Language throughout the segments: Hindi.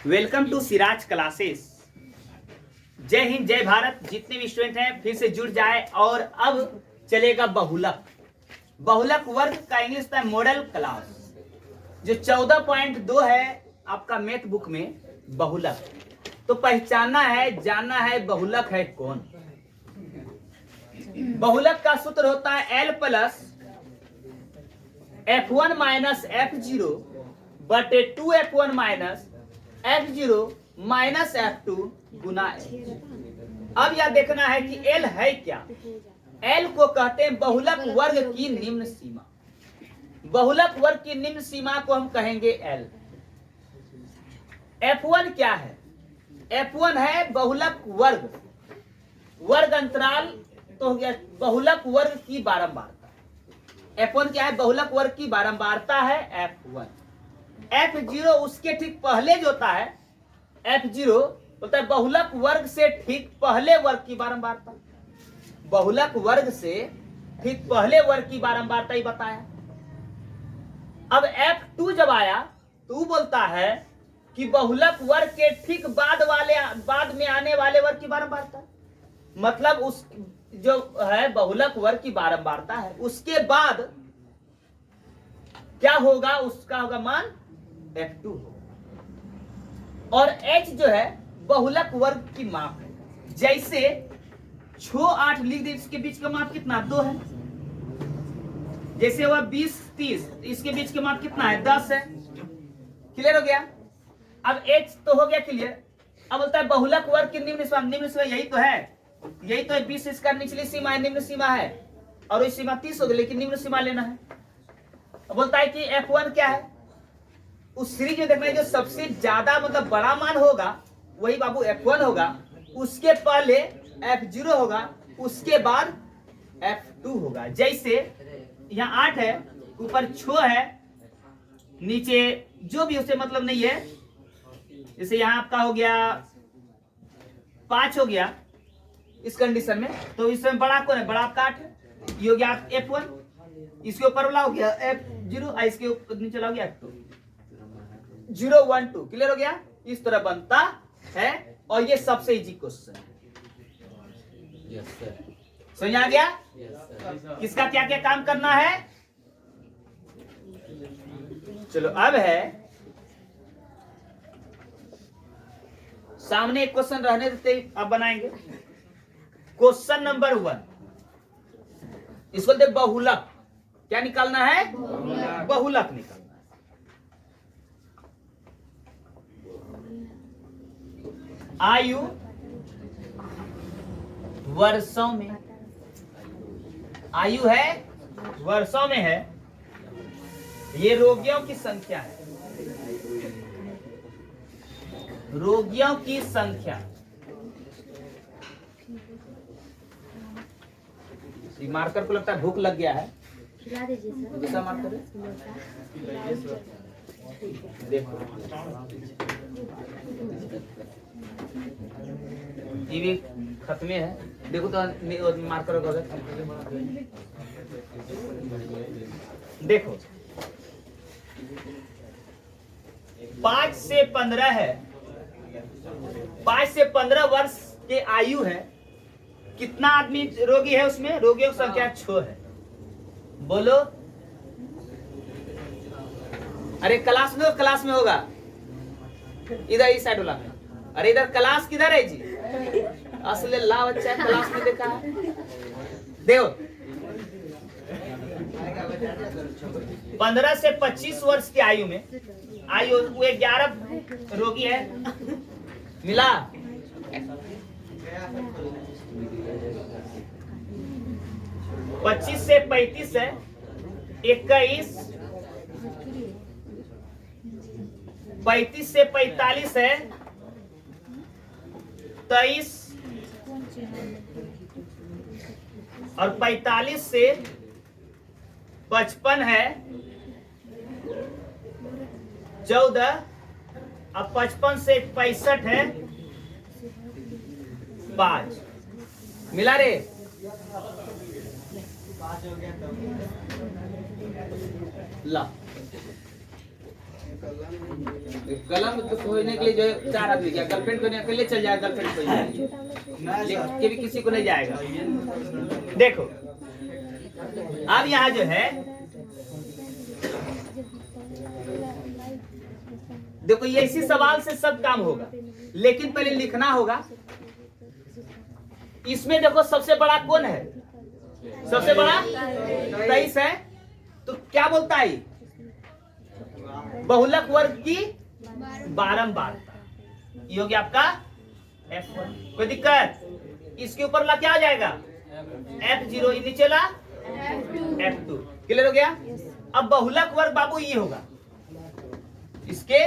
Welcome to Siraj classes. जय हिंद जय भारत। जितने भी स्टूडेंट हैं फिर से जुड़ जाए। और अब चलेगा बहुलक। बहुलक वर्ग का इंग्लिश था मॉडल क्लास, जो 14.2 है आपका मैथ बुक में। बहुलक तो पहचानना है, जानना है बहुलक है कौन। बहुलक का सूत्र होता है L plus F1 minus F0 बटे 2F1 minus F0 minus F2 गुना H। अब यह देखना है कि L है क्या। L को कहते हैं बहुलक वर्ग की निम्न सीमा। बहुलक वर्ग की निम्न सीमा को हम कहेंगे L। F1 क्या है? F1 है बहुलक वर्ग, वर्ग अंतराल तो हो गया बहुलक वर्ग की बारंबारता। F1 क्या है? बहुलक वर्ग की बारंबारता है F1। F0 उसके ठीक पहले जो होता है, F0 होता है बहुलक वर्ग से ठीक पहले वर्ग की बारंबारता। बहुलक वर्ग से ठीक पहले वर्ग की बारंबारता ही बताया। अब F2 जब आया तो बोलता है कि बहुलक वर्ग के ठीक बाद में आने वाले वर्ग की बारंबारता। मतलब उस जो है बहुलक वर्ग की बारंबारता है, उसके बाद क्या होगा? उसका होगा मान F2 होगा। और H जो है बहुलक वर्ग की माप है। जैसे 6 8 लिख दे, इसके बीच का माप कितना? 2 है। जैसे वह 20 30, इसके बीच का माप कितना है? 10 है। क्लियर हो गया? अब H तो हो गया क्लियर। अब बोलता है बहुलक वर्ग की निम्न सीमा। निम्न सीमा यही तो है, यही तो है। 20 इसका निचली सीमा है, निम्न सीमा है, और इस सीमा 30 हो गई, लेकिन निम्न सीमा लेना है। अब बोलता है कि F1 क्या है? उस सीरीज में देखना है जो सबसे ज्यादा मतलब बड़ा मान होगा वही बाबू F1 होगा। उसके पहले F0 होगा, उसके बाद F2 होगा। जैसे यहाँ 8 है, ऊपर 6 है, नीचे जो भी उससे मतलब नहीं है। जैसे यहाँ आपका हो गया 5 हो गया इस कंडीशन में, तो इसमें बड़ा कौन है? बड़ा आपका 8 है। ये हो गया F1, इसके ऊपर वाला हो गया F0, इसके ऊपर नीचे हो गया F2। 0 1 2 क्लियर हो गया? इस तरह बनता है। और ये सबसे इजी क्वेश्चन है। समझ आ गया? किसका क्या क्या काम करना है? चलो अब है सामने एक क्वेश्चन रहने देते, अब बनाएंगे क्वेश्चन नंबर 1। इसको दे बहुलक। क्या निकालना है? बहुलक निकालना है। आयु वर्षों में, आयु है वर्षों में है। ये रोगियों की संख्या है, रोगियों की संख्या। मार्कर को लगता है भूख लग गया है, दूसरा मार्कर देखो। टीवी खत्म है, देखो तो मार्कर होगा। देखो 5 से 15 है, 5 से 15 वर्ष के आयु है। कितना आदमी रोगी है उसमें? रोगियों की संख्या 6 है। बोलो। अरे क्लास में, क्लास में होगा इधर, इस साइड वाला। अरे इधर क्लास किधर है जी? असले ला बच्चा क्लास में देखा है। देखो 15 से 25 वर्ष की आयु में, आयु वो 11 रोगी है। मिला? 25 से 35 है, 21। 35 से 45 है, 23। और 45 से 55 है, 14। अब 55 से 65 है, 5। मिला रे? ला कलम तो खोजने के लिए जो है 4 आदमी गया, गर्लफ्रेंड को अकेले चल जाएगा, गर्लफ्रेंड को लेके भी किसी को नहीं जाएगा। देखो अब यहाँ जो है देखो ये इसी सवाल से सब काम होगा, लेकिन पहले लिखना होगा। इसमें देखो सबसे बड़ा कौन है? सबसे बड़ा 23 है। तो क्या बोलता है? बहुलक वर्ग की बारंबारता। ये हो गया आपका F1। कोई दिक्कत? इसके ऊपर ला क्या आ जाएगा? F0, नीचे ला F2। क्लियर हो गया? अब बहुलक वर्ग बाबू ये होगा, इसके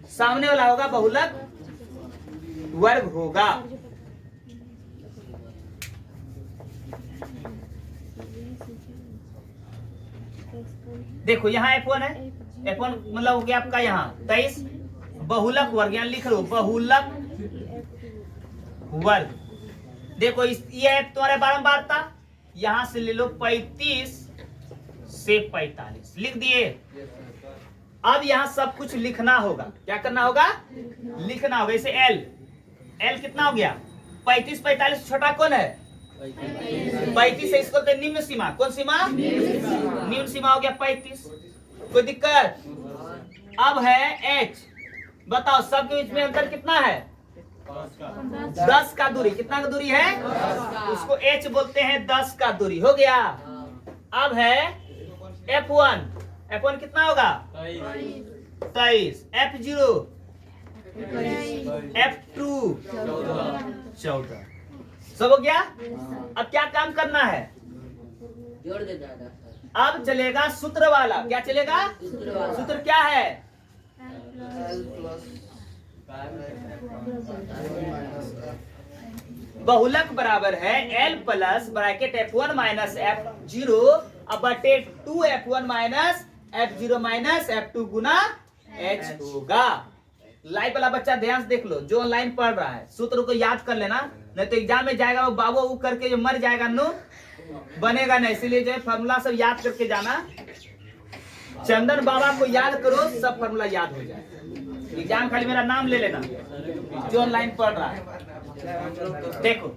सामने वाला होगा बहुलक वर्ग होगा। देखो यहाँ F1 है, F1 मतलब हो गया आपका यहाँ 23 बहुलक वर्ग, यहाँ लिख लो बहुलक वर्ग। देखो ये तुम्हारे बारंबारता, यहां से ले लो 35 से 45 लिख दिए। अब यहाँ सब कुछ लिखना होगा। क्या करना होगा? लिखना होगा। इसे L कितना हो गया? 35 45 छोटा कौन है? 35 है। इसको तो निम्न सीमा। कौन सीमा? निम्न सीमा हो गया 35। कोई दिक्कत? अब है H। बताओ सबके बीच में अंतर कितना है? 10 का दूरी। कितना का दूरी है? उसको H बोलते हैं 10 का दूरी। हो गया। अब है F1 कितना होगा? 23। F0 F2 14। सब हो गया। अब क्या काम करना है? जोड़ देना है। अब चलेगा सूत्र वाला। क्या चलेगा? सूत्र क्या है? बहुलक बराबर है L plus bracket F1 minus F0 अब बटे 2 F1 minus F0 minus F2 गुना H होगा। लाइव वाला बच्चा ध्यान से देख लो, जो ऑनलाइन पढ़ रहा है सूत्र को याद कर लेना, नहीं तो एग्जाम में जाएगा वो बाबू वो करके जो मर जाएगा नो बनेगा नहीं। इसीलिए जो है फॉर्मूला सब याद करके जाना। चंदन बाबा को याद करो, सब फॉर्मूला याद हो जाए। एग्जाम खाली मेरा नाम ले लेना जो ऑनलाइन पढ़ रहा है। देखो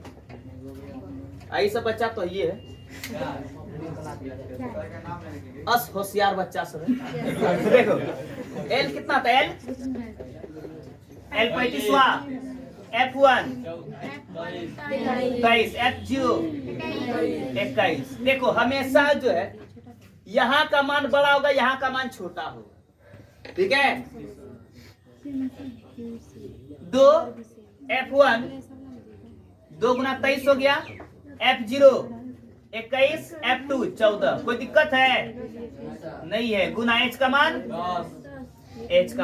आई सब बच्चा तो ये है अस होशियार बच्चा सब है। देखो L कितना था? L 35वां, F1 23, F0 21। देखो हमेशा जो है यहाँ का मान बड़ा होगा, यहाँ का मान छोटा होगा। ठीक है? 2 F1 2 गुना 23 हो गया। F0 21 F2 14। कोई दिक्कत है? नहीं है। गुना H का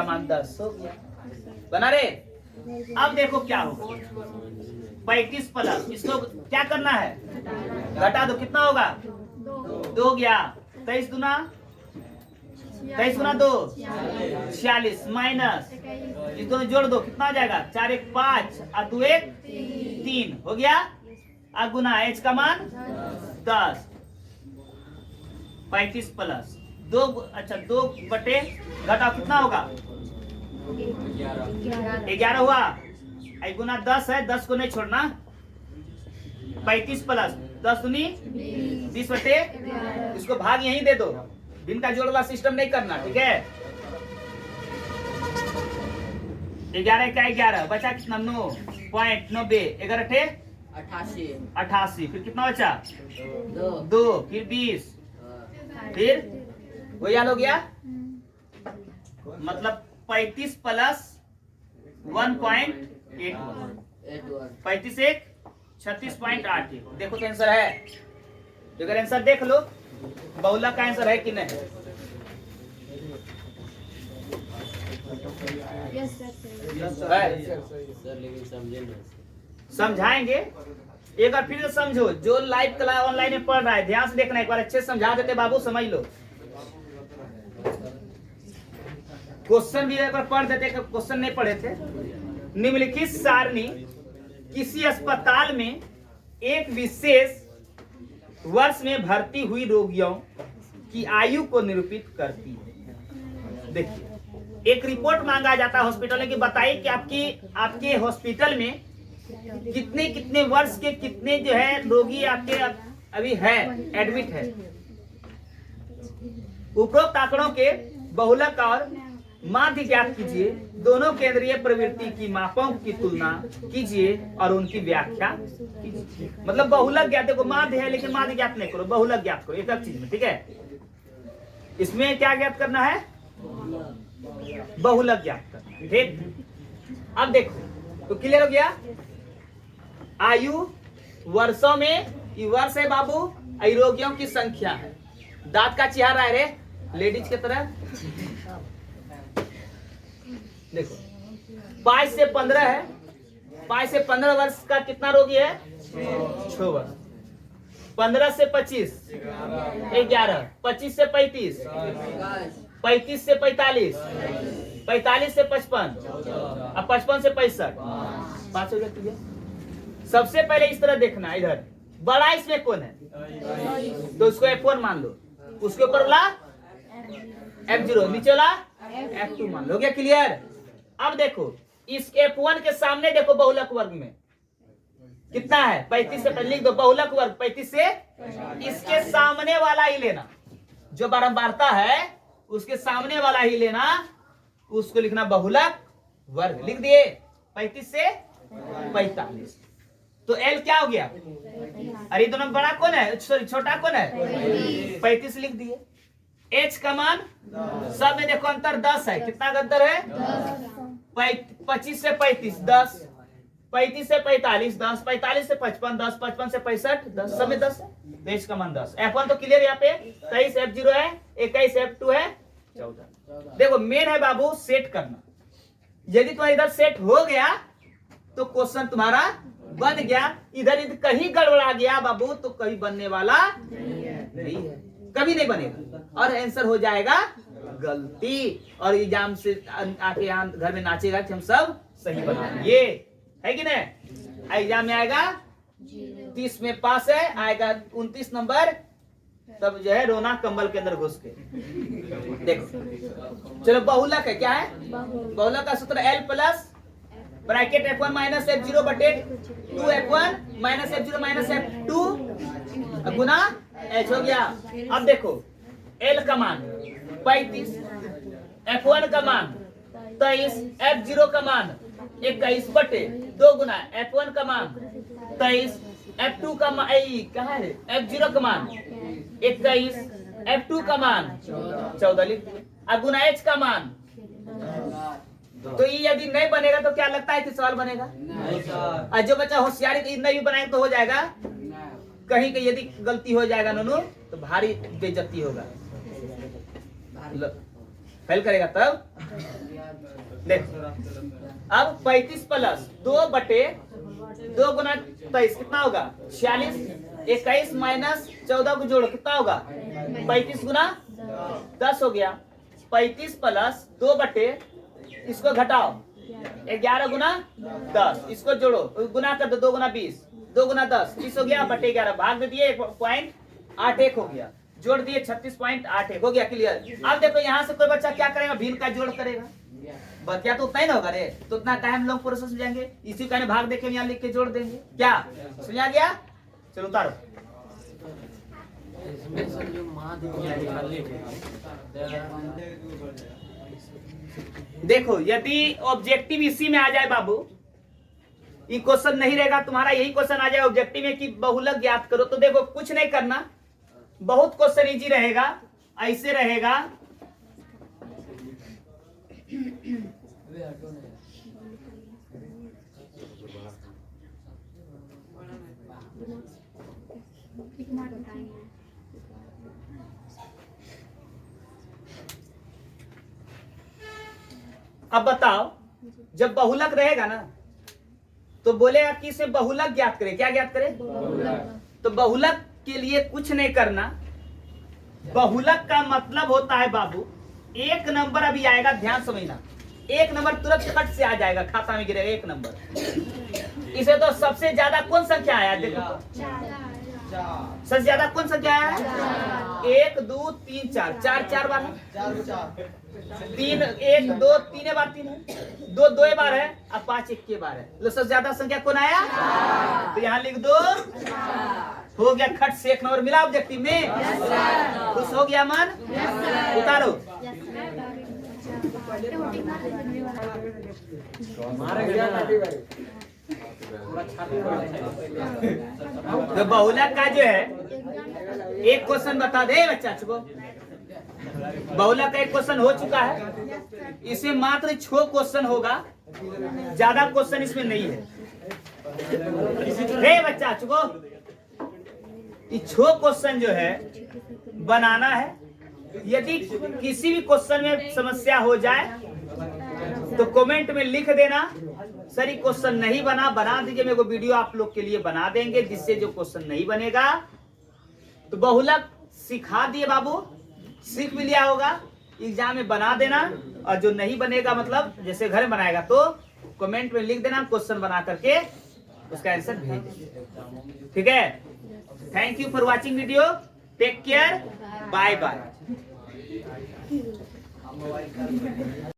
मान 10 हो गया। बना रे। अब देखो क्या होगा? 35 प्लस इसको क्या करना है? घटा दो। कितना होगा? 2 हो गया। 23 गुना 2 46 माइनस इस दोनों जोड़ दो। कितना आ जाएगा? 4 1 5 और 2 1 3 हो गया। अब गुना H का मान 10। 35 प्लस 2 अच्छा 2 बटे घटाओ कितना होगा? 11 हुआ। गुना 10 है, 10 को नहीं छोड़ना। 35 प्लस 10 दूनी 20 बटे इसको भाग यहीं दे दो। दिन का जोड़ वाला सिस्टम नहीं करना। ठीक है? 11 का 11 बचा कितना? 9.90 11 थे 88। फिर कितना बचा? 2 फिर 20 फिर वो याद हो गया। मतलब 35 प्लस 1.81 35 1 36.8। देखो तो आंसर है। अगर आंसर देख लो बहुला का आंसर है कि नहीं? समझाएंगे एक बार फिर से समझो। जो लाइव क्लास ऑनलाइन में पढ़ रहा है ध्यान से देखना। एक बार अच्छे से समझा देते बाबू, समझ लो। क्वेश्चन भी एक बार पढ़ देते, क्वेश्चन नहीं पढ़े थे। निम्नलिखित सारणी किसी अस्पताल में एक विशेष वर्ष में भर्ती हुई रोगियों की आयु को निरूपित करती है। देखिए एक रिपोर्ट मांगा जाता है हॉस्पिटल में कि बताइए कि आपके हॉस्पिटल में कितने कितने वर्ष के कितने जो है रोगी आपके अभी है एडमिट है। उपरोक्त आंकड़ों के बहुलक और माध्य ज्ञात कीजिए, दोनों केंद्रीय प्रवृत्ति की मापों की तुलना कीजिए और उनकी व्याख्या कीजिए। मतलब बहुलक ज्ञात, देखो माध्य है लेकिन माध्य ज्ञात नहीं करो, बहुलक ज्ञात करो एक एक चीज में, ठीक है। इसमें क्या ज्ञात करना है, बहुलक ज्ञात करना है, ठीक। अब देखो तो क्लियर हो गया। आयु वर्षों में, ये वर्ष है बाबू, रोगियों की संख्या है। दांत का चेहरा है रे लेडीज की तरह। देखो 5 से 15 है, 5 से 15 वर्ष का कितना रोगी है, 6 वर्ष। 15 से 25 11, 25 से 35, 35 से 45, 45 से 55, अब 55 से 65, 5 हो गया क्लियर। सबसे पहले इस तरह देखना है, इधर बड़ा इसमें कौन है तो उसको F1 मान लो, उसके ऊपर वाला F0, नीचे वाला F2 मान लो। हो गया क्लियर। अब देखो इस F1 के सामने देखो बहुलक वर्ग में कितना है, 35 से, लिख दो बहुलक वर्ग 35 से, इसके सामने वाला ही लेना, जो बारंबारता है उसके सामने वाला ही लेना, उसको लिखना बहुलक वर्ग। लिख दिए 35 से 45। तो L क्या हो गया, अरे दोनों में बड़ा कौन है, सॉरी छोटा कौन है, 35 लिख दिए। H का मान सब में देखो अंतर 10 है, कितना अंतर है, 25 से 35 10, 35 से 45 10, 45 से 55 10, 55 से 65 10, सब में 10 है, तो H का मान 10। F1 तो क्लियर, यहाँ पे 23 F0 है, 21 F2 है, 14। देखो मेन है बाबू सेट करना, यदि तुम्हारा इधर सेट हो गया तो क्वेश्चन तुम्हारा बन गया। इधर कहीं गड़बड़ा गया बाबू तो कहीं बनने वाला नहीं है, कभी नहीं बनेगा और आंसर हो जाएगा गलती, और एग्जाम से आके यहाँ घर में नाचेगा कि हम सब सही बनाएंगे, है कि नहीं। एग्जाम में आएगा 30 में पास है, आएगा 29 नंबर, तब जो है रोना कंबल के अंदर घुस के। देखो चलो बहुलक है, क्या है बहुलक का सूत्र L plus bracket F1 minus F0 बटे 2F1 minus F0 minus F2 गुना H हो गया। अब देखो L का मान 35, F1 का मान 23, F0 का मान 21 बटे 2 गुना F1 का मान 23, F2 का मान कहाँ है, F0 का मान 21, F2 का मान 14 लिख दिए, अब गुना H का मान। तो ये यदि नहीं बनेगा तो क्या लगता है कि सवाल बनेगा, और जो बच्चा होशियारी तो नहीं भी बनाएगा तो हो जाएगा, कहीं कहीं यदि गलती हो जाएगा नोनू तो भारी बेइज्जती होगा, फेल करेगा तब। देखो अब 35 प्लस 2 बटे 2 गुना 23 कितना होगा 46, 21 माइनस 14 को जोड़ो कितना होगा 35 गुना 10 हो गया। 35 प्लस 2 बटे, इसको घटाओ 11 गुना 10, इसको जोड़ो गुना कर दो 2 गुना 20, 2 गुना 10 20 हो गया बटे 11, भाग दे दिए 1.81 हो गया, जोड़ दिए 36.81 हो गया क्लियर। अब देखो यहाँ से कोई बच्चा क्या करेगा, भिन्न का जोड़ करेगा, बतिया तो उतना ही ना होगा रे, तो उतना टाइम लोग प्रोसेस में जाएंगे, इसी का भाग देके यहाँ लिख के जोड़ देंगे, क्या समझा गया। चलो उतारो। देखो यदि ऑब्जेक्टिव इसी में आ जाए बाबू, ये क्वेश्चन नहीं रहेगा तुम्हारा, यही क्वेश्चन आ जाए ऑब्जेक्टिव में कि बहुलक ज्ञात करो, तो देखो कुछ नहीं करना, बहुत क्वेश्चन इजी रहेगा, ऐसे रहेगा। अब बताओ जब बहुलक रहेगा ना तो बोलेगा कि इसे बहुलक ज्ञात करे, क्या ज्ञात करे तो बहुलक के लिए कुछ नहीं करना। बहुलक का मतलब होता है बाबू, एक नंबर अभी आएगा, ध्यान समझना, एक नंबर तुरंत खट से आ जाएगा, खाता में गिरेगा एक नंबर। इसे तो सबसे ज्यादा कौन संख्या आया, देखो सबसे ज्यादा कौन संख्या आया, 1 2 3 4, 4 4 बार तीन, एक दो तीन बार तीन है, दो दो बार है, अब 5 एक के बार है। लो सबसे ज्यादा संख्या कौन आया? तो यहाँ लिख दो। हो गया खट से 1 नंबर मिला ऑब्जेक्टिव में। खुश हो गया मन? उतारो। तो बहुलक का जो है एक क्वेश्चन बता दे बच्चा को। बहुलक का एक क्वेश्चन हो चुका है, इसमें मात्र 6 क्वेश्चन होगा, ज्यादा क्वेश्चन इसमें नहीं है। हे बच्चा चुको, ये 6 क्वेश्चन जो है बनाना है। यदि किसी भी क्वेश्चन में समस्या हो जाए तो कमेंट में लिख देना, सर ये क्वेश्चन नहीं बना दीजिए, मेरे को वीडियो आप लोग के लिए बना देंगे, जिससे जो क्वेश्चन नहीं बनेगा तो बहुलक सिखा दिए बाबू, सीख भी लिया होगा, एग्जाम में बना देना। और जो नहीं बनेगा मतलब जैसे घर में बनाएगा तो कमेंट में लिख देना, क्वेश्चन बना करके उसका आंसर भेज देंगे। ठीक है, thank you for watching video, take care, bye bye.